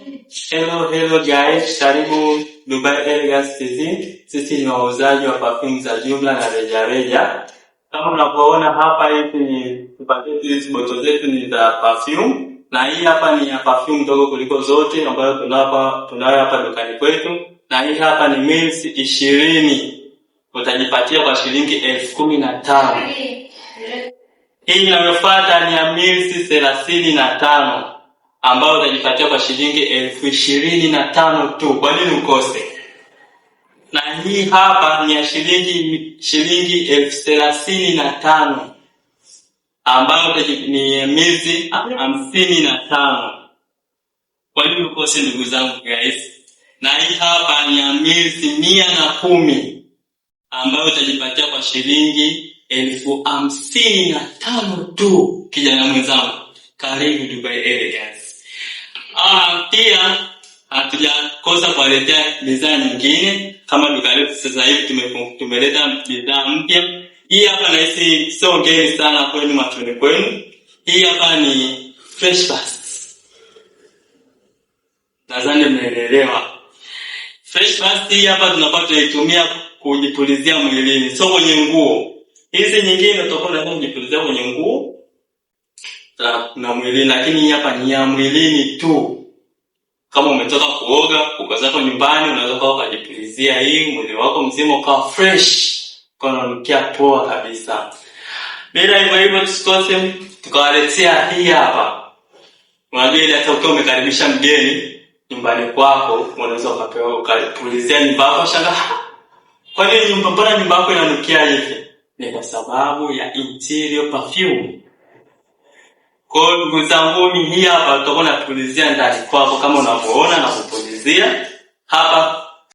Hello guys, karibu Dubai Elegance TV. Sisi ni wauzaji wa perfume za jumla na rejareja. Kama unavyoona hapa, hizi ni paketi, hizi bottle zetu ni za perfume, na hii hapa ni ya perfume ndogo kuliko zote ambayo tunayo hapa dukani kwetu, na hii hapa ni mils 20. Utajipatia kwa shilingi 15,000. Hii inayofuata ni ya mils 35 ambao utajipatia kwa shilingi 25,000 tu. Kwa nini ukose? Na hii hapa ni ya shilingi 35,000 ambao ni miezi 55. Kwa nini ukose ndugu zangu guys? Na hii hapa ni ya miezi 110 ambao utajipatia kwa shilingi 55,000 tu. Kijana mwenzangu, karibu Dubai Elegance. Pia hatujakosa kuwaletea bidhaa nyingine kama duka letu. Sasa hivi tumeleta bidhaa mpya. Hii hapa na hisi sio ngeni sana kwenu machoni kwenu. Hii hapa ni Fresh Burst. Nadhani mnaelewa. Fresh Burst hii hapa tunaitumia kujipulizia mwilini, sio kwenye nguo. Hizi nyingine tutakwenda kujipulizia kwenye nguo na mwilini, lakini hii hapa ni ya mwilini tu. Kama umetoka kuoga, uko zako nyumbani, unaweza kujipulizia hii, mwili wako mzima ukawa fresh, unanukia poa kabisa. Bila hivyo tusikose tukawaletea hii hapa. Unajua ile hata ukiwa umekaribisha mgeni nyumbani kwako, unaweza ukapulizia nyumba yako, shanga. Kwa nini nyumba yako inanukia hivi? Ni kwa sababu ya interior perfume. Kwa ndugu zangu, hii hapa tutakuwa tunapulizia ndani kwako kama unavyoona na kupulizia hapa.